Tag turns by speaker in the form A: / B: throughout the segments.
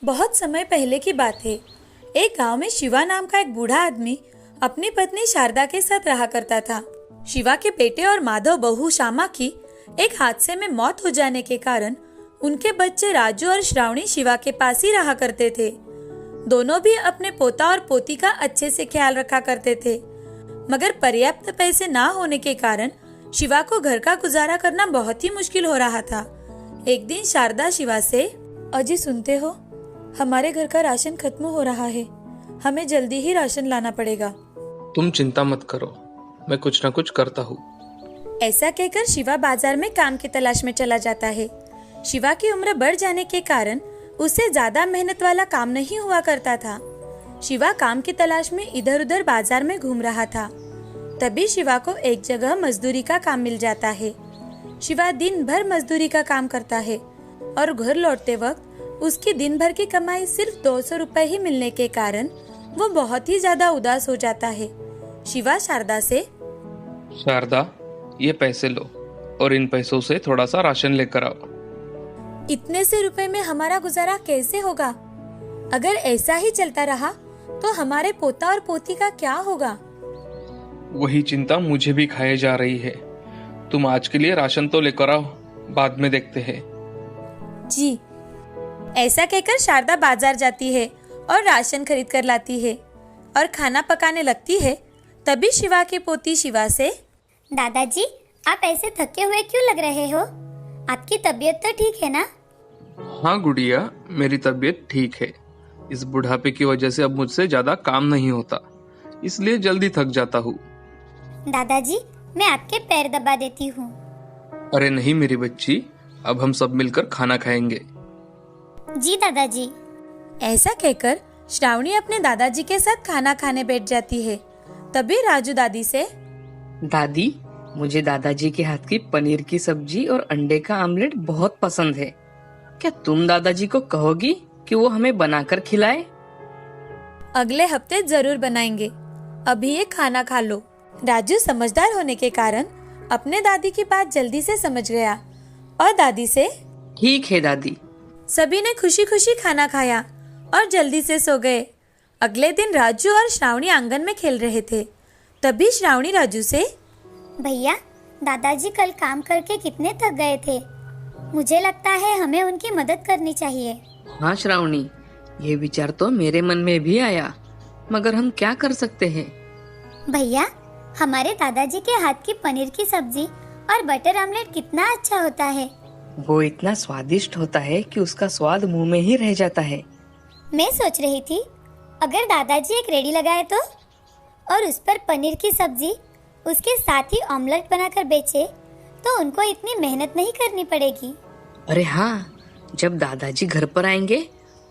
A: बहुत समय पहले की बात है। एक गांव में शिवा नाम का एक बूढ़ा आदमी अपनी पत्नी शारदा के साथ रहा करता था। शिवा के बेटे और माधव बहू श्यामा की एक हादसे में मौत हो जाने के कारण उनके बच्चे राजू और श्रावणी शिवा के पास ही रहा करते थे। दोनों भी अपने पोता और पोती का अच्छे से ख्याल रखा करते थे, मगर पर्याप्त पैसे ना होने के कारण शिवा को घर का गुजारा करना बहुत ही मुश्किल हो रहा था। एक दिन शारदा शिवा से, अजी सुनते हो, हमारे घर का राशन खत्म हो रहा है, हमें जल्दी ही राशन लाना पड़ेगा।
B: तुम चिंता मत करो, मैं कुछ न कुछ करता हूँ।
A: ऐसा कहकर शिवा बाजार में काम की तलाश में चला जाता है। शिवा की उम्र बढ़ जाने के कारण उससे ज्यादा मेहनत वाला काम नहीं हुआ करता था। शिवा काम की तलाश में इधर उधर बाजार में घूम रहा था। तभी शिवा को एक जगह मजदूरी का काम मिल जाता है। शिवा दिन भर मजदूरी का काम करता है और घर लौटते वक्त उसकी दिन भर की कमाई सिर्फ 200 रुपए ही मिलने के कारण वो बहुत ही ज्यादा उदास हो जाता है। शिवा शारदा से,
B: शारदा, ये पैसे लो और इन पैसों से थोड़ा सा राशन लेकर आओ।
A: इतने से रुपए में हमारा गुजारा कैसे होगा? अगर ऐसा ही चलता रहा तो हमारे पोता और पोती का क्या होगा?
B: वही चिंता मुझे भी खाए जा रही है। तुम आज के लिए राशन तो लेकर आओ, बाद में देखते हैं।
A: जी। ऐसा कहकर शारदा बाजार जाती है और राशन खरीद कर लाती है और खाना पकाने लगती है। तभी शिवा की पोती शिवा से,
C: दादाजी, आप ऐसे थके हुए क्यों लग रहे हो? आपकी तबीयत तो ठीक है ना?
B: हाँ गुड़िया, मेरी तबीयत ठीक है। इस बुढ़ापे की वजह से अब मुझसे ज्यादा काम नहीं होता, इसलिए जल्दी थक जाता हूँ।
C: दादाजी, मैं आपके पैर दबा देती हूँ।
B: अरे नहीं मेरी बच्ची, अब हम सब मिलकर खाना खाएंगे।
C: जी दादाजी।
A: ऐसा कहकर श्रावणी अपने दादाजी के साथ खाना खाने बैठ जाती है। तभी राजू दादी से,
D: दादी, मुझे दादाजी के हाथ की पनीर की सब्जी और अंडे का आमलेट बहुत पसंद है। क्या तुम दादाजी को कहोगी कि वो हमें बनाकर खिलाए?
A: अगले हफ्ते जरूर बनाएंगे, अभी ये खाना खा लो। राजू समझदार होने के कारण अपने दादी की बात जल्दी से समझ गया और दादी से,
D: ठीक है दादी।
A: सभी ने खुशी खुशी खाना खाया और जल्दी से सो गए। अगले दिन राजू और श्रावणी आंगन में खेल रहे थे। तभी श्रावणी राजू से,
C: भैया, दादाजी कल काम करके कितने थक गए थे। मुझे लगता है हमें उनकी मदद करनी चाहिए।
D: हाँ श्रावणी, ये विचार तो मेरे मन में भी आया, मगर हम क्या कर सकते हैं?
C: भैया, हमारे दादाजी के हाथ की पनीर की सब्जी और बटर आमलेट कितना अच्छा होता है।
D: वो इतना स्वादिष्ट होता है कि उसका स्वाद मुंह में ही रह जाता है।
C: मैं सोच रही थी, अगर दादाजी एक रेडी लगाए तो, और उस पर पनीर की सब्जी, उसके साथ ही ऑमलेट बनाकर बेचे तो उनको इतनी मेहनत नहीं करनी पड़ेगी।
D: अरे हाँ, जब दादाजी घर पर आएंगे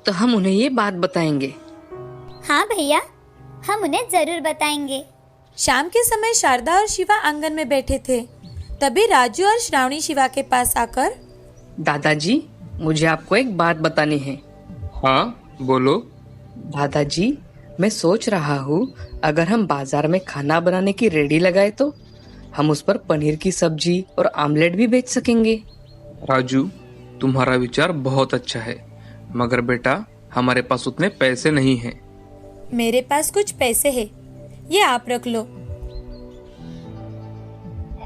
D: तो हम उन्हें ये बात बताएंगे।
C: हाँ भैया, हम उन्हें जरूर बताएंगे।
A: शाम के समय शारदा और शिवा आंगन में बैठे थे। तभी राजू और श्रावणी शिवा के पास आकर,
D: दादाजी, मुझे आपको एक बात बतानी है।
B: हाँ बोलो।
D: दादाजी, मैं सोच रहा हूँ अगर हम बाजार में खाना बनाने की रेडी लगाए तो हम उस पर पनीर की सब्जी और आमलेट भी बेच सकेंगे।
B: राजू, तुम्हारा विचार बहुत अच्छा है, मगर बेटा हमारे पास उतने पैसे नहीं हैं।
A: मेरे पास कुछ पैसे हैं, ये आप रख लो।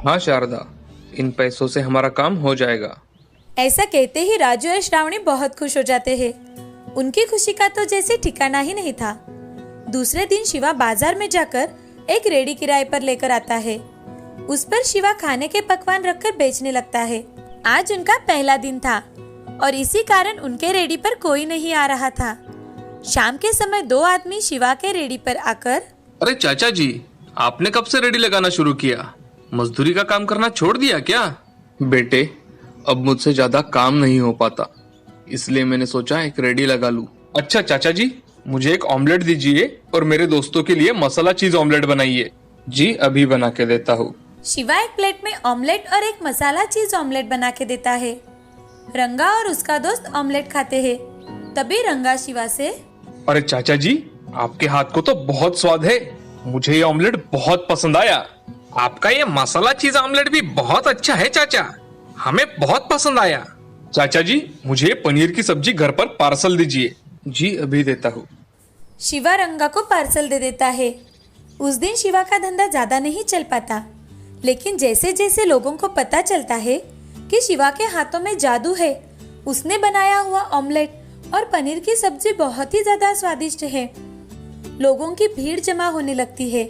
B: हाँ शारदा, इन पैसों से हमारा काम हो जाएगा।
A: ऐसा कहते ही राजू और श्रावणी बहुत खुश हो जाते हैं। उनकी खुशी का तो जैसे ठिकाना ही नहीं था। दूसरे दिन शिवा बाजार में जाकर एक रेडी किराए पर लेकर आता है। उस पर शिवा खाने के पकवान रखकर बेचने लगता है। आज उनका पहला दिन था और इसी कारण उनके रेडी पर कोई नहीं आ रहा था। शाम के समय दो आदमी शिवा के रेडी पर आकर,
B: अरे चाचा जी, आपने कब से रेडी लगाना शुरू किया? मजदूरी का काम करना छोड़ दिया क्या? बेटे, अब मुझसे ज्यादा काम नहीं हो पाता, इसलिए मैंने सोचा एक रेडी लगा लूं। अच्छा चाचा जी, मुझे एक ऑमलेट दीजिए और मेरे दोस्तों के लिए मसाला चीज ऑमलेट बनाइए। जी अभी बना के देता हूँ।
A: शिवा एक प्लेट में ऑमलेट और एक मसाला चीज ऑमलेट बना के देता है। रंगा और उसका दोस्त ऑमलेट खाते हैं। तभी रंगा शिवा से,
B: अरे चाचा जी, आपके हाथ को तो बहुत स्वाद है, मुझे ये ऑमलेट बहुत पसंद आया। आपका ये मसाला चीज ऑमलेट भी बहुत अच्छा है चाचा, हमें बहुत पसंद आया। चाचा जी, मुझे पनीर की सब्जी घर पर पार्सल दीजिए, जी अभी देता हूँ।
A: शिवा रंगा को पार्सल दे देता है। उस दिन शिवा का धंधा ज्यादा नहीं चल पाता, लेकिन जैसे जैसे लोगों को पता चलता है कि शिवा के हाथों में जादू है, उसने बनाया हुआ ऑमलेट और पनीर की सब्जी बहुत ही ज्यादा स्वादिष्ट है। लोगों की भीड़ जमा होने लगती है।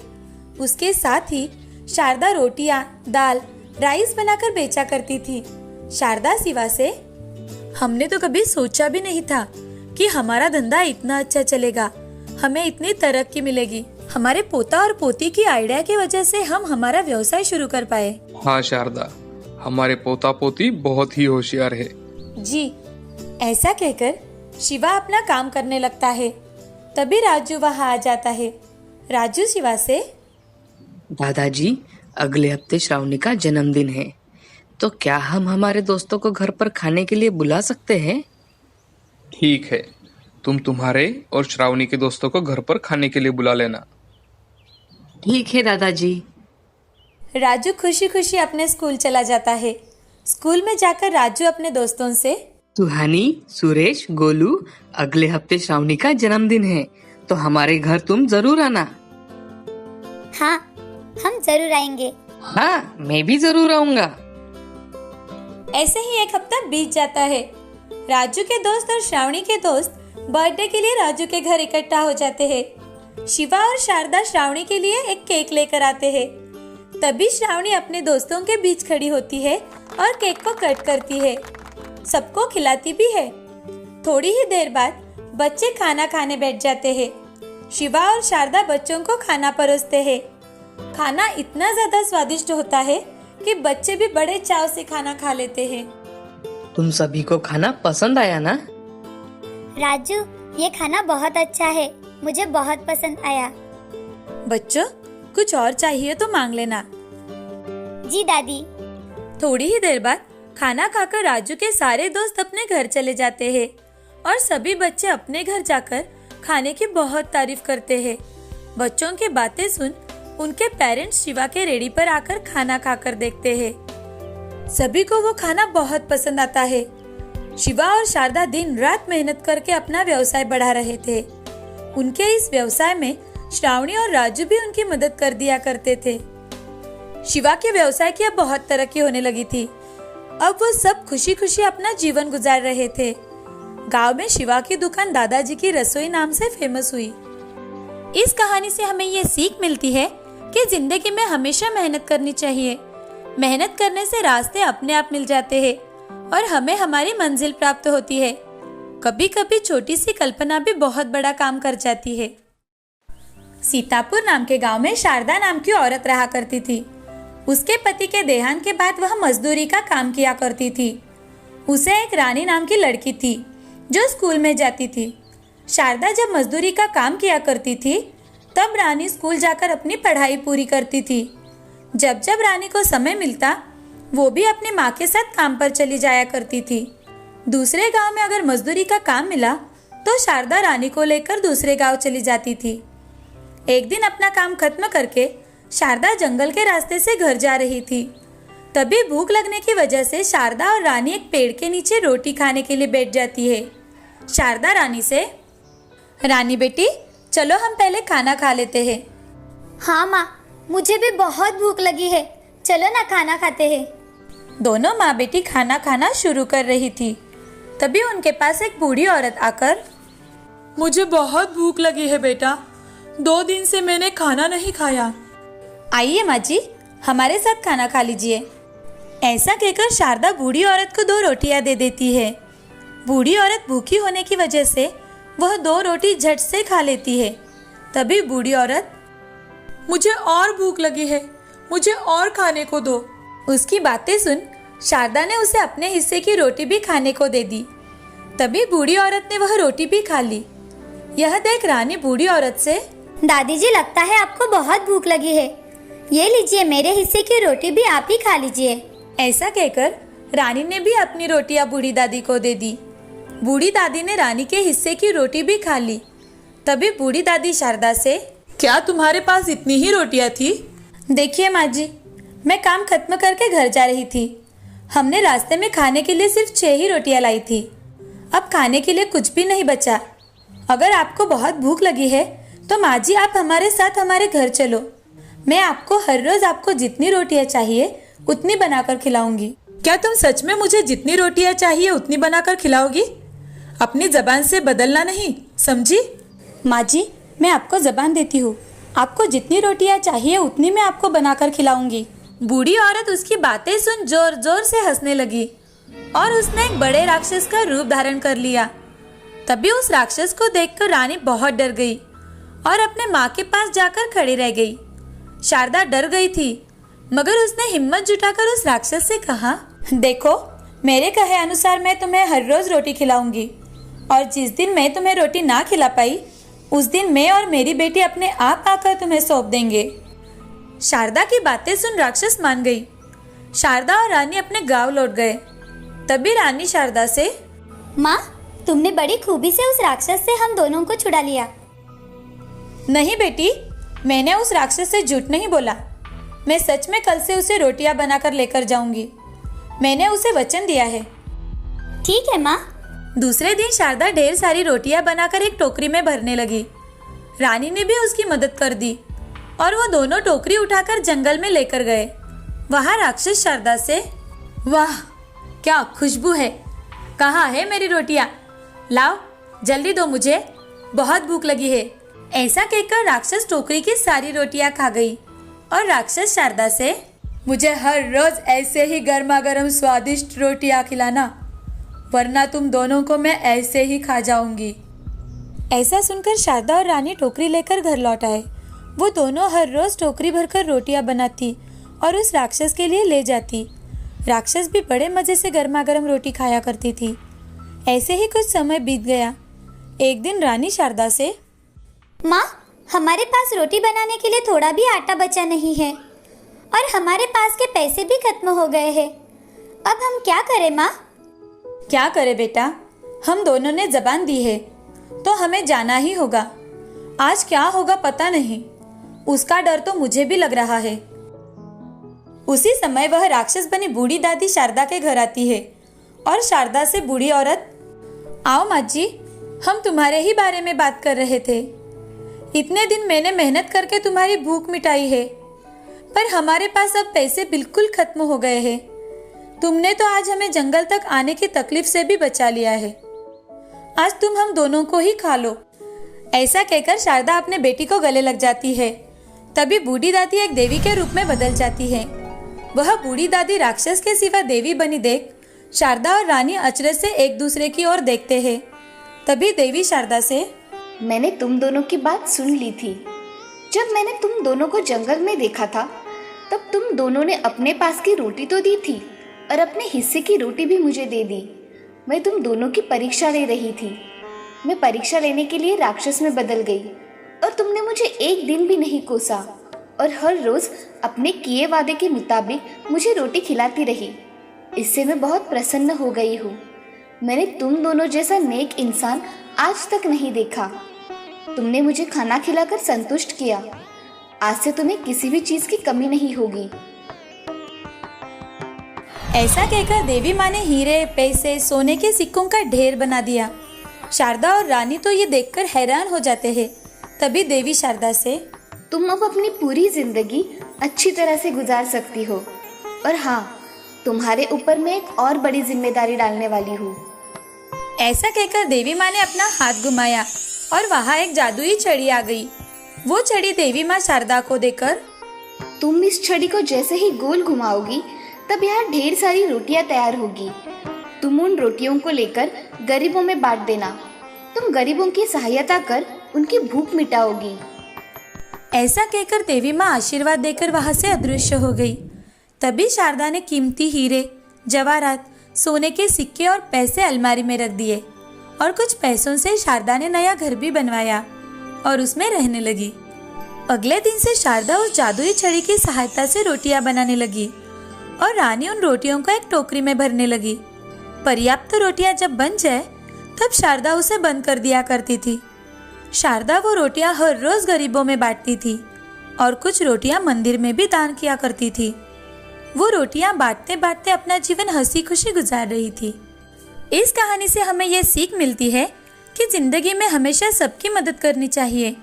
A: उसके साथ ही शारदा रोटियां, दाल, राइस बनाकर बेचा करती थी। शारदा शिवा से, हमने तो कभी सोचा भी नहीं था कि हमारा धंधा इतना अच्छा चलेगा, हमें इतनी तरक्की मिलेगी। हमारे पोता और पोती की आइडिया की वजह से हम हमारा व्यवसाय शुरू कर पाए।
B: हाँ शारदा, हमारे पोता पोती बहुत ही होशियार है।
A: जी, ऐसा कहकर शिवा अपना काम करने लगता है। तभी राजू वहाँ आ जाता है। राजू शिवा से,
D: दादाजी, अगले हफ्ते श्रावणी का जन्मदिन है, तो क्या हम हमारे दोस्तों को घर पर खाने के लिए बुला सकते हैं?
B: ठीक है, तुम तुम्हारे और श्रावणी के दोस्तों को घर पर खाने के लिए बुला लेना।
D: ठीक है दादाजी।
A: राजू खुशी खुशी अपने स्कूल चला जाता है। स्कूल में जाकर राजू अपने दोस्तों से,
D: सुहानी, सुरेश, गोलू, अगले हफ्ते श्रावणी का जन्मदिन है, तो हमारे घर तुम जरूर आना।
C: हाँ, हम जरूर आएंगे।
D: हाँ, मैं भी जरूर आऊंगा।
A: ऐसे ही एक हफ्ता बीत जाता है। राजू के दोस्त और श्रावणी के दोस्त बर्थडे के लिए राजू के घर इकट्ठा हो जाते हैं। शिवा और शारदा श्रावणी के लिए एक केक लेकर आते हैं। तभी श्रावणी अपने दोस्तों के बीच खड़ी होती है और केक को कट करती है। सबको खिलाती भी है। थोड़ी ही देर बाद बच्चे खाना खाने बैठ जाते हैं। शिवा और शारदा बच्चों को खाना परोसते हैं। खाना इतना ज्यादा स्वादिष्ट होता है कि बच्चे भी बड़े चाव से खाना खा लेते हैं।
D: तुम सभी को खाना पसंद आया ना?
C: राजू, ये खाना बहुत अच्छा है, मुझे बहुत पसंद आया।
A: बच्चों, कुछ और चाहिए तो मांग लेना।
C: जी दादी।
A: थोड़ी ही देर बाद खाना खाकर राजू के सारे दोस्त अपने घर चले जाते हैं और सभी बच्चे अपने घर जाकर खाने की बहुत तारीफ करते हैं। बच्चों की बातें सुन उनके पेरेंट्स शिवा के रेडी पर आकर खाना खाकर देखते हैं। सभी को वो खाना बहुत पसंद आता है। शिवा और शारदा दिन रात मेहनत करके अपना व्यवसाय बढ़ा रहे थे। उनके इस व्यवसाय में श्रावणी और राजू भी उनकी मदद कर दिया करते थे। शिवा के व्यवसाय की अब बहुत तरक्की होने लगी थी। अब वो सब खुशी खुशी अपना जीवन गुजार रहे थे। गांव में शिवा की दुकान दादाजी की रसोई नाम से फेमस हुई। इस कहानी से हमें ये सीख मिलती है कि जिंदगी में हमेशा मेहनत करनी चाहिए। मेहनत करने से रास्ते अपने आप मिल जाते हैं और हमें हमारी मंजिल प्राप्त होती है। कभी कभी छोटी सी कल्पना भी बहुत बड़ा काम कर जाती है। सीतापुर नाम के गांव में शारदा नाम की औरत रहा करती थी। उसके पति के देहांत के बाद वह मजदूरी का काम किया करती थी। उसे एक रानी नाम की लड़की थी जो स्कूल में जाती थी। शारदा जब मजदूरी का काम किया करती थी तब रानी स्कूल जाकर अपनी पढ़ाई पूरी करती थी। जब जब रानी को समय मिलता वो भी अपनी माँ के साथ काम पर चली जाया करती थी। दूसरे गांव में अगर मजदूरी का काम मिला तो शारदा रानी को लेकर दूसरे गांव चली जाती थी। एक दिन अपना काम खत्म करके शारदा जंगल के रास्ते से घर जा रही थी। तभी भूख लगने की वजह से शारदा और रानी एक पेड़ के नीचे रोटी खाने के लिए बैठ जाती है। शारदा रानी से, रानी बेटी, चलो हम पहले खाना खा लेते हैं।
C: हाँ माँ, मुझे भी बहुत भूख लगी है, चलो ना खाना खाते हैं।
A: दोनों माँ बेटी खाना खाना शुरू कर रही थी। तभी उनके पास एक बूढ़ी औरत आकर, मुझे बहुत भूख लगी है बेटा, 2 दिन से मैंने खाना नहीं खाया। आइए माँ जी, हमारे साथ खाना खा लीजिए। ऐसा कहकर शारदा बूढ़ी औरत को 2 रोटियां दे देती है। बूढ़ी औरत भूखी होने की वजह से वह 2 रोटी झट से खा लेती है। तभी बूढ़ी औरत, मुझे और भूख लगी है, मुझे और खाने को दो। उसकी बातें सुन शारदा ने उसे अपने हिस्से की रोटी भी खाने को दे दी। तभी बूढ़ी औरत ने वह रोटी भी खा ली। यह देख रानी बूढ़ी औरत से,
C: दादी जी, लगता है आपको बहुत भूख लगी है, ये लीजिए, मेरे हिस्से की रोटी भी आप ही खा लीजिए।
A: ऐसा कहकर रानी ने भी अपनी रोटियां बूढ़ी दादी को दे दी। बूढ़ी दादी ने रानी के हिस्से की रोटी भी खा ली। तभी बूढ़ी दादी शारदा से, क्या तुम्हारे पास इतनी ही रोटियां थी? देखिए माँ जी, मैं काम खत्म करके घर जा रही थी। हमने रास्ते में खाने के लिए सिर्फ 6 ही रोटियां लाई थी। अब खाने के लिए कुछ भी नहीं बचा। अगर आपको बहुत भूख लगी है तो माँ जी आप हमारे साथ हमारे घर चलो। मैं आपको हर रोज आपको जितनी रोटियां चाहिए उतनी बनाकर खिलाऊंगी। क्या तुम सच में मुझे जितनी रोटियां चाहिए उतनी बनाकर खिलाओगी? अपनी जबान से बदलना नहीं, समझी? माँ जी मैं आपको जबान देती हूँ, आपको जितनी रोटियां चाहिए उतनी मैं आपको बनाकर खिलाऊंगी। बूढ़ी औरत उसकी बातें सुन जोर जोर से हंसने लगी और उसने एक बड़े राक्षस का रूप धारण कर लिया। तभी उस राक्षस को देखकर रानी बहुत डर गई और अपने माँ के पास जाकर खड़ी रह गई। शारदा डर गई थी मगर उसने हिम्मत जुटाकर उस राक्षस से कहा, देखो मेरे कहे अनुसार मैं तुम्हें हर रोज रोटी खिलाऊंगी और जिस दिन मैं तुम्हें रोटी ना खिला पाई उस दिन मैं और मेरी बेटी अपने आप आकर तुम्हें सौंप देंगे। शारदा की बातें सुन राक्षस मान गई। शारदा और रानी अपने गांव लौट गए। तभी रानी शारदा से,
C: माँ तुमने बड़ी खूबी से उस राक्षस से हम दोनों को छुड़ा लिया।
A: नहीं बेटी, मैंने उस राक्षस से झूठ नहीं बोला। मैं सच में कल से उसे रोटियां बनाकर लेकर जाऊंगी। मैंने उसे वचन दिया है।
C: ठीक है माँ।
A: दूसरे दिन शारदा ढेर सारी रोटियां बनाकर एक टोकरी में भरने लगी। रानी ने भी उसकी मदद कर दी और वो दोनों टोकरी उठाकर जंगल में लेकर गए। वहां राक्षस शारदा से, वाह क्या खुशबू है, कहाँ है मेरी रोटियां? लाओ जल्दी दो, मुझे बहुत भूख लगी है। ऐसा कहकर राक्षस टोकरी की सारी रोटियां खा गई और राक्षस शारदा से, मुझे हर रोज ऐसे ही गर्मा गर्म स्वादिष्ट रोटियां खिलाना, वरना तुम दोनों को मैं ऐसे ही खा जाऊंगी। ऐसा सुनकर शारदा और रानी टोकरी लेकर घर लौट आए। वो दोनों हर रोज टोकरी भरकर रोटियां बनाती और उस राक्षस के लिए ले जाती। राक्षस भी बड़े मजे से गर्मा गर्म रोटी खाया करती थी। ऐसे ही कुछ समय बीत गया। एक दिन रानी शारदा से,
C: माँ हमारे पास रोटी बनाने के लिए थोड़ा भी आटा बचा नहीं है और हमारे पास के पैसे भी खत्म हो गए हैं। अब हम क्या करें माँ?
A: क्या करे बेटा, हम दोनों ने जबान दी है तो हमें जाना ही होगा। आज क्या होगा पता नहीं, उसका डर तो मुझे भी लग रहा है। उसी समय वह राक्षस बनी बूढ़ी दादी शारदा के घर आती है और शारदा से बूढ़ी औरत, आओ माँ जी, हम तुम्हारे ही बारे में बात कर रहे थे। इतने दिन मैंने मेहनत करके तुम्हारी भूख मिटाई है, पर हमारे पास अब पैसे बिल्कुल खत्म हो गए हैं। तुमने तो आज हमें जंगल तक आने की तकलीफ से भी बचा लिया है। आज तुम हम दोनों को ही खा लो। ऐसा कहकर शारदा अपने बेटी को गले लग जाती है। तभी बूढ़ी दादी एक देवी के रूप में बदल जाती है। वह बूढ़ी दादी राक्षस के सिवा देवी बनी देख शारदा और रानी अचरज से एक दूसरे की ओर देखते हैं। तभी देवी शारदा से,
E: मैंने तुम दोनों की बात सुन ली थी। जब मैंने तुम दोनों को जंगल में देखा था तब तुम दोनों ने अपने पास की रोटी तो दी थी और अपने हिस्से की रोटी भी मुझे दे दी। मैं तुम दोनों की परीक्षा ले रही थी। मैं परीक्षा लेने के लिए राक्षस में बदल गई और तुमने मुझे एक दिन भी नहीं कोसा और हर रोज अपने किए वादे के मुताबिक मुझे रोटी खिलाती रही। इससे मैं बहुत प्रसन्न हो गई हूँ। मैंने तुम दोनों जैसा नेक इंसान आज तक नहीं देखा। तुमने मुझे खाना खिलाकर संतुष्ट किया। आज से तुम्हें किसी भी चीज की कमी नहीं होगी।
A: ऐसा कहकर देवी माँ ने हीरे, पैसे, सोने के सिक्कों का ढेर बना दिया। शारदा और रानी तो ये देखकर हैरान हो जाते हैं। तभी देवी शारदा से,
E: तुम अब अपनी पूरी जिंदगी अच्छी तरह से गुजार सकती हो। और हाँ, तुम्हारे ऊपर मैं एक और बड़ी जिम्मेदारी डालने वाली हूँ।
A: ऐसा कहकर देवी माँ ने अपना हाथ घुमाया और वहाँ एक जादुई छड़ी आ गई। वो छड़ी देवी माँ शारदा को देकर,
E: तुम इस छड़ी को जैसे ही गोल घुमाओगी तब यहाँ ढेर सारी रोटियां तैयार होगी। तुम उन रोटियों को लेकर गरीबों में बांट देना। तुम गरीबों की सहायता कर उनकी भूख मिटाओगी।
A: ऐसा कहकर देवी माँ आशीर्वाद देकर वहाँ से अदृश्य हो गई। तभी शारदा ने कीमती हीरे, जवाहरात, सोने के सिक्के और पैसे अलमारी में रख दिए और कुछ पैसों से शारदा ने नया घर भी बनवाया और उसमें रहने लगी। अगले दिन से शारदा उस जादुई छड़ी की सहायता से रोटियां बनाने लगी और रानी उन रोटियों को एक टोकरी में भरने लगी। पर्याप्त रोटियां जब बन जाए तब शारदा उसे बंद कर दिया करती थी। शारदा वो रोटियां हर रोज गरीबों में बांटती थी और कुछ रोटियां मंदिर में भी दान किया करती थी। वो रोटियां बांटते बांटते अपना जीवन हंसी खुशी गुजार रही थी। इस कहानी से हमें ये सीख मिलती है कि जिंदगी में हमेशा सबकी मदद करनी चाहिए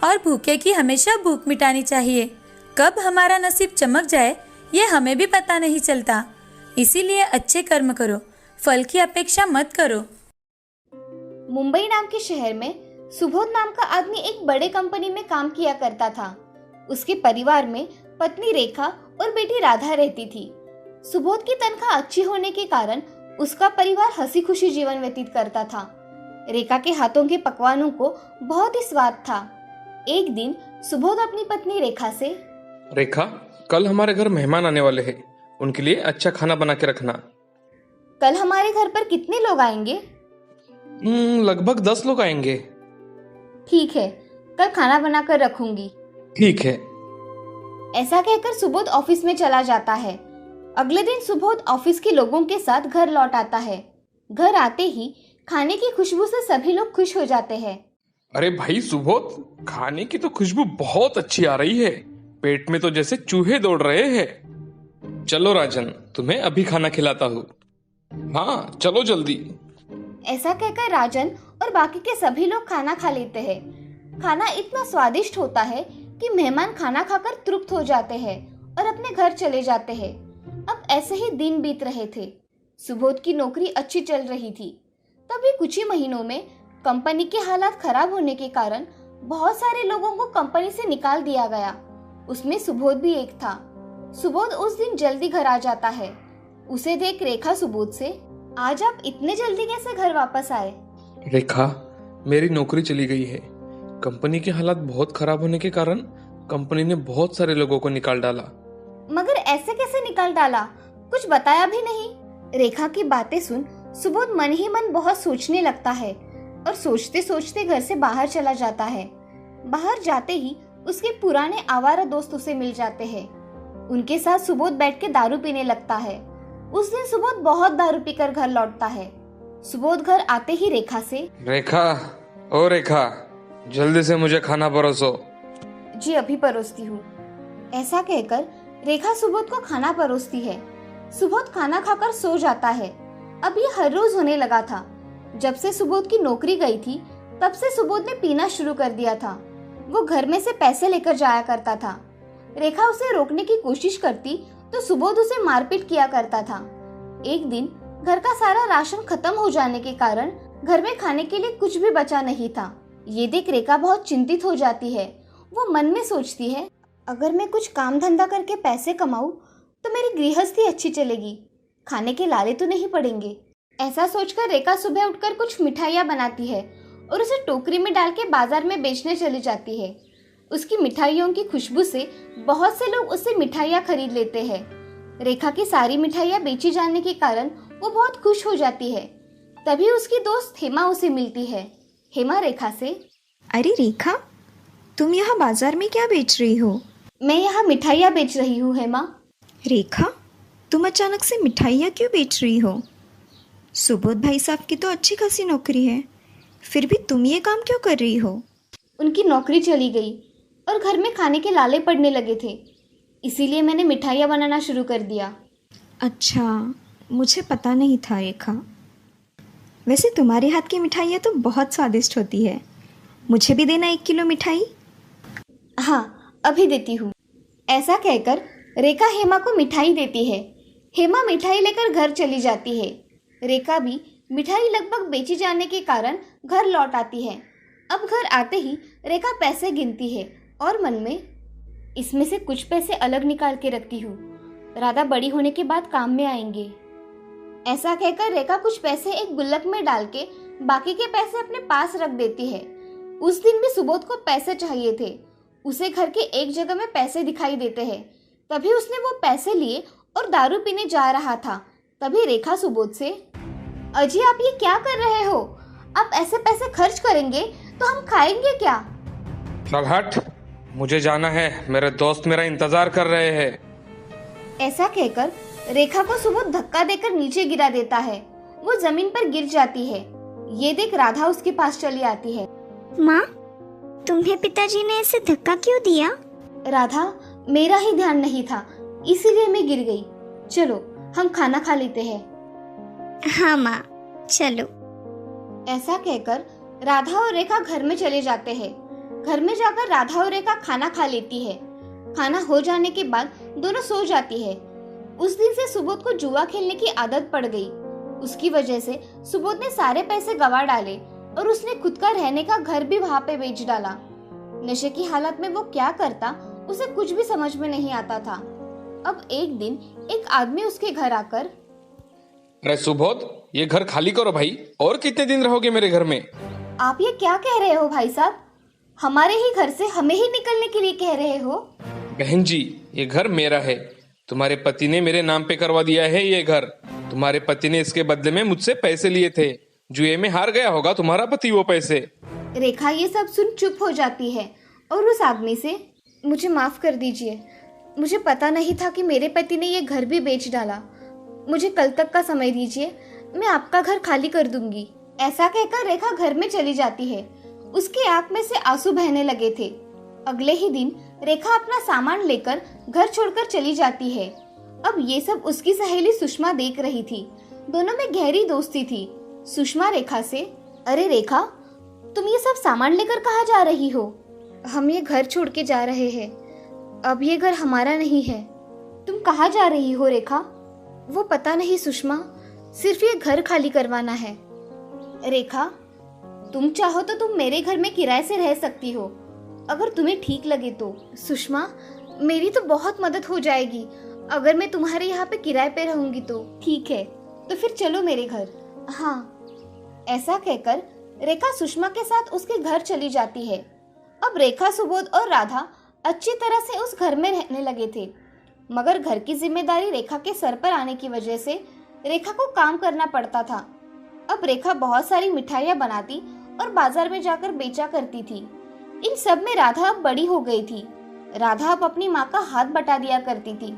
A: और भूखे की हमेशा भूख मिटानी चाहिए। कब हमारा नसीब चमक जाए ये हमें भी पता नहीं चलता। इसीलिए अच्छे कर्म करो, फल की अपेक्षा मत करो।
E: मुंबई नाम के शहर में सुबोध नाम का आदमी एक बड़े कंपनी में काम किया करता था। उसके परिवार में पत्नी रेखा और बेटी राधा रहती थी। सुबोध की तनख्वाह अच्छी होने के कारण उसका परिवार हंसी खुशी जीवन व्यतीत करता था। रेखा के हाथों के पकवानों को बहुत ही स्वाद था। एक दिन सुबोध अपनी पत्नी रेखा से,
B: रेखा, कल हमारे घर मेहमान आने वाले हैं, उनके लिए अच्छा खाना बना के रखना।
E: कल हमारे घर पर कितने लोग आएंगे?
B: लगभग 10 लोग आएंगे।
E: ठीक है, कल खाना बनाकर रखूंगी।
B: ठीक है।
E: ऐसा कहकर सुबोध ऑफिस में चला जाता है। अगले दिन सुबोध ऑफिस के लोगों के साथ घर लौट आता है। घर आते ही खाने की खुशबू से सभी लोग खुश हो जाते हैं।
B: अरे भाई सुबोध, खाने की तो खुशबू बहुत अच्छी आ रही है। पेट में तो जैसे चूहे दौड़ रहे हैं। चलो राजन, तुम्हें अभी खाना खिलाता हूँ। हाँ चलो जल्दी।
E: ऐसा कहकर राजन और बाकी के सभी लोग खाना खा लेते हैं। खाना इतना स्वादिष्ट होता है कि मेहमान खाना खाकर तृप्त हो जाते हैं और अपने घर चले जाते हैं। अब ऐसे ही दिन बीत रहे थे। सुबोध की नौकरी अच्छी चल रही थी। तभी कुछ ही महीनों में कंपनी के हालात खराब होने के कारण बहुत सारे लोगों को कंपनी से निकाल दिया गया। उसमें सुबोध भी एक था। सुबोध उस दिन जल्दी घर आ जाता है। उसे देख रेखा सुबोध से, आज आप इतने जल्दी कैसे घर वापस आए?
B: रेखा, मेरी नौकरी चली गई है। कंपनी के हालात बहुत खराब होने के कारण कंपनी ने बहुत सारे लोगों को निकाल डाला।
E: मगर ऐसे कैसे निकाल डाला? कुछ बताया भी नहीं। रेखा की बातें सुन सुबोध मन ही मन बहुत सोचने लगता है और सोचते सोचते घर से बाहर चला जाता है। बाहर जाते ही उसके पुराने आवारा दोस्त उसे मिल जाते हैं। उनके साथ सुबोध बैठ के दारू पीने लगता है। उस दिन सुबोध बहुत दारू पीकर घर लौटता है। सुबोध घर आते ही रेखा से,
B: रेखा, ओ रेखा, जल्दी से मुझे खाना परोसो।
E: जी अभी परोसती हूँ। ऐसा कहकर रेखा सुबोध को खाना परोसती है। सुबोध खाना खाकर सो जाता है। अब ये हर रोज होने लगा था। जब से सुबोध की नौकरी गई थी तब से सुबोध ने पीना शुरू कर दिया था। वो घर में से पैसे लेकर जाया करता था। रेखा उसे रोकने की कोशिश करती तो सुबोध उसे मारपीट किया करता था। एक दिन घर का सारा राशन खत्म हो जाने के कारण घर में खाने के लिए कुछ भी बचा नहीं था। ये देख रेखा बहुत चिंतित हो जाती है। वो मन में सोचती है, अगर मैं कुछ काम धंधा करके पैसे कमाऊं तो मेरी गृहस्थी अच्छी चलेगी, खाने के लाले तो नहीं पड़ेंगे। ऐसा सोचकर रेखा सुबह उठकर कुछ मिठाइयाँ बनाती है और उसे टोकरी में डाल के बाजार में बेचने चली जाती है। उसकी मिठाइयों की खुशबू से बहुत से लोग उससे मिठाइयाँ खरीद लेते हैं। रेखा की सारी मिठाइयाँ बेची जाने के कारण वो बहुत खुश हो जाती है। तभी उसकी दोस्त हेमा उसे मिलती है। हेमा रेखा से,
F: अरे रेखा, तुम यहाँ बाजार में क्या बेच रही हो?
E: मैं यहाँ मिठाइयाँ बेच रही हूँ हेमा।
F: रेखा, तुम अचानक से मिठाइयाँ क्यों बेच रही हो? सुबोध भाई साहब की तो अच्छी खासी नौकरी है, फिर भी तुम ये काम क्यों कर रही हो?
E: उनकी नौकरी चली गई और घर में खाने के लाले पड़ने लगे थे, इसीलिए मैंने मिठाइयाँ बनाना शुरू कर दिया।
F: अच्छा, मुझे पता नहीं था रेखा। वैसे तुम्हारे हाथ की मिठाइयाँ तो बहुत स्वादिष्ट होती है। मुझे भी देना 1 किलो मिठाई।
E: हाँ, अभी देती हूँ। ऐसा कहकर रेखा हेमा को मिठाई देती है। हेमा मिठाई लेकर घर चली जाती है। रेखा भी मिठाई लगभग बेची जाने के कारण घर लौट आती है। अब घर आते ही रेखा पैसे गिनती है और मन में, इसमें से कुछ पैसे अलग निकाल के रखती हूँ, राधा बड़ी होने के बाद काम में आएंगे। ऐसा कहकर रेखा कुछ पैसे एक गुल्लक में डाल के बाकी के पैसे अपने पास रख देती है। उस दिन भी सुबोध को पैसे चाहिए थे। उसे घर के एक जगह में पैसे दिखाई देते हैं। तभी उसने वो पैसे लिए और दारू पीने जा रहा था। तभी रेखा सुबोध से, अजी आप ये क्या कर रहे हो? आप ऐसे पैसे खर्च करेंगे तो हम खाएंगे क्या?
B: चल हट, मुझे जाना है, मेरे दोस्त मेरा इंतजार कर रहे हैं।
E: ऐसा कहकर रेखा को सुबोध धक्का देकर नीचे गिरा देता है। वो जमीन पर गिर जाती है। ये देख राधा उसके पास चली आती है।
G: माँ, तुम्हें पिताजी ने ऐसे धक्का क्यों दिया?
E: राधा, मेरा ही ध्यान नहीं था, इसीलिए मैं गिर गई। चलो हम खाना खा लेते हैं।
G: हाँ माँ, चलो।
E: ऐसा कहकर राधा और रेखा घर में चले जाते हैं। घर में जाकर राधा और रेखा खाना खा लेती है। खाना हो जाने के बाद दोनों सो जाती है। उस दिन से सुबोध को जुआ खेलने की आदत पड़ गई। उसकी वजह से सुबोध ने सारे पैसे गंवा डाले और उसने खुद का रहने का घर भी वहाँ पे बेच डाला। नशे की हालत में वो क्या करता उसे कुछ भी समझ में नहीं आता था। अब एक दिन एक आदमी उसके घर आकर,
B: अरे सुबोध, ये घर खाली करो भाई, और कितने दिन रहोगे मेरे घर में?
E: आप ये क्या कह रहे हो भाई साहब? हमारे ही घर से हमें ही निकलने के लिए कह रहे हो?
B: बहन जी, ये घर मेरा है। तुम्हारे पति ने मेरे नाम पे करवा दिया है ये घर। तुम्हारे पति ने इसके बदले में मुझसे पैसे लिए थे। जुए में हार गया होगा तुम्हारा पति वो पैसे।
E: रेखा ये सब सुन चुप हो जाती है और उस आदमी से, मुझे माफ कर दीजिए, मुझे पता नहीं था कि मेरे पति ने ये घर भी बेच डाला। मुझे कल तक का समय दीजिए, मैं आपका घर खाली कर दूंगी। ऐसा कहकर रेखा घर में चली जाती है। उसकी आंख में से आंसू बहने लगे थे। अगले ही दिन रेखा अपना सामान लेकर घर छोड़कर चली जाती है। अब ये सब उसकी सहेली सुषमा देख रही थी। दोनों में गहरी दोस्ती थी। सुषमा रेखा से, अरे रेखा, तुम ये सब सामान लेकर कहाँ जा रही हो? हम ये घर छोड़ के जा रहे हैं। अब ये घर हमारा नहीं है। तुम कहाँ जा रही हो रेखा? वो पता नहीं सुषमा, सिर्फ ये घर खाली करवाना है। रेखा, तुम चाहो तो तुम मेरे घर में किराए से रह सकती हो, अगर तुम्हें ठीक लगे तो। सुषमा, मेरी तो बहुत मदद हो जाएगी अगर मैं तुम्हारे यहाँ पे किराए पे रहूंगी तो। ठीक है, तो फिर चलो मेरे घर। हाँ। ऐसा कहकर रेखा सुषमा के साथ उसके घर चली जाती है। अब रेखा, सुबोध और राधा अच्छी तरह से उस घर में रहने लगे थे, मगर घर की जिम्मेदारी रेखा के सर पर आने की वजह से रेखा को काम करना पड़ता था। अब रेखा बहुत सारी मिठाइयाँ बनाती और बाजार में जाकर बेचा करती थी। इन सब में राधा अब बड़ी हो गई थी। राधा अब अपनी माँ का हाथ बटा दिया करती थी।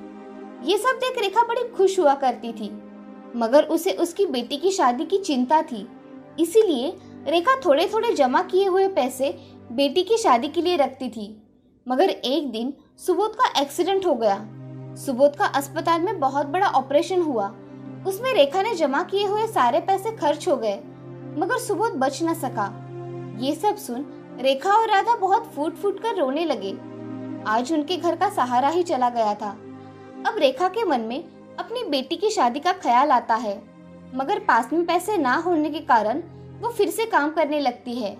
E: ये सब देख रेखा बड़ी खुश हुआ करती थी, मगर उसे उसकी बेटी की शादी की चिंता थी। इसीलिए रेखा थोड़े थोड़े जमा किए हुए पैसे बेटी की शादी के लिए रखती थी। मगर एक दिन सुबोध का एक्सीडेंट हो गया। सुबोध का अस्पताल में बहुत बड़ा ऑपरेशन हुआ। उसमें रेखा ने जमा किए हुए सारे पैसे खर्च हो गए, मगर सुबोध बच न सका। ये सब सुन रेखा और राधा बहुत फूट फूट कर रोने लगे। आज उनके घर का सहारा ही चला गया था। अब रेखा के मन में अपनी बेटी की शादी का ख्याल आता है, मगर पास में पैसे ना होने के कारण वो फिर से काम करने लगती है।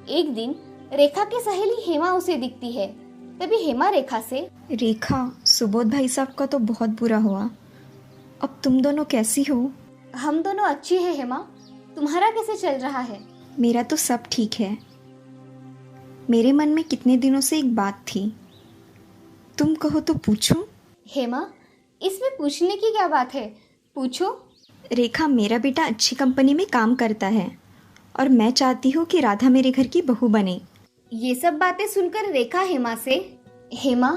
E: एक दिन रेखा की सहेली हेमा उसे दिखती है। तभी हेमा रेखा से,
F: रेखा, सुबोध भाई साहब का तो बहुत बुरा हुआ। अब तुम दोनों कैसी हो?
E: हम दोनों अच्छी है हेमा, तुम्हारा कैसे चल रहा है?
F: मेरा तो सब ठीक है। मेरे मन में कितने दिनों से एक बात थी, तुम कहो तो पूछूं?
E: हेमा, इसमें पूछने की क्या बात है, पूछो।
F: रेखा, मेरा बेटा अच्छी कंपनी में काम करता है और मैं चाहती हूँ कि राधा मेरे घर की बहू बने।
E: ये सब बातें सुनकर रेखा हेमा से, हेमा,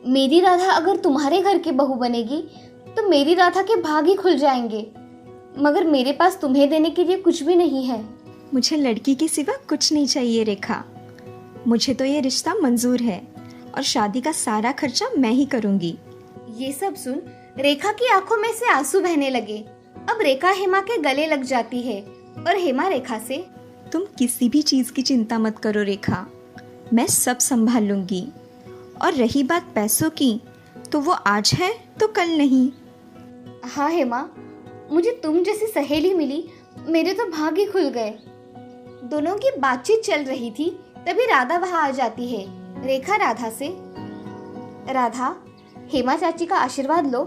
E: मेरी राधा अगर तुम्हारे घर की बहू बनेगी तो मेरी राधा के भाग ही खुल जाएंगे, मगर मेरे पास तुम्हें देने के लिए कुछ भी नहीं है।
F: मुझे लड़की के सिवा कुछ नहीं चाहिए रेखा। मुझे तो ये रिश्ता मंजूर है और शादी का सारा खर्चा मैं ही करूँगी।
E: ये सब सुन रेखा की आंखों में से आंसू बहने लगे। अब रेखा हेमा के गले लग जाती है और हेमा रेखा से,
F: तुम किसी भी चीज की चिंता मत करो रेखा, मैं सब संभाल लूंगी। और रही बात पैसों की, तो वो आज है तो कल नहीं।
E: हाँ हेमा, मुझे तुम जैसी सहेली मिली, मेरे तो भाग ही खुल गए। दोनों की बातचीत चल रही थी, तभी राधा वहां आ जाती है। रेखा राधा से, राधा, हेमा चाची का आशीर्वाद लो।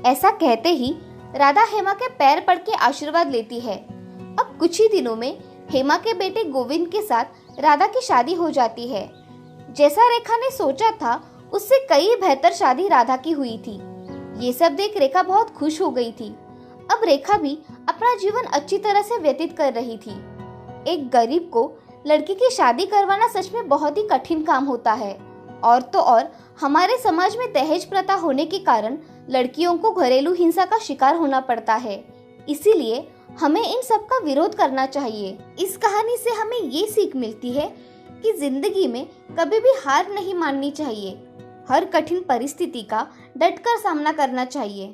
E: ऐसा कहते ही राधा हेमा के पैर पड़ के आशीर्वाद लेती है। अब कुछ ही दिनों में हेमा के बेटे गोविंद के साथ राधा की शादी हो जाती है। जैसा रेखा ने सोचा था उससे कई बेहतर शादी राधा की हुई थी। ये सब देख रेखा बहुत खुश हो गई थी। अब रेखा भी अपना जीवन अच्छी तरह से व्यतीत कर रही थी। एक गरीब को लड़की की शादी करवाना सच में बहुत ही कठिन काम होता है। और तो और हमारे समाज में दहेज प्रथा होने के कारण लड़कियों को घरेलू हिंसा का शिकार होना पड़ता है। इसीलिए हमें इन सब का विरोध करना चाहिए। इस कहानी से हमें ये सीख मिलती है कि जिंदगी में कभी भी हार नहीं माननी चाहिए। हर कठिन परिस्थिति का डटकर सामना करना चाहिए।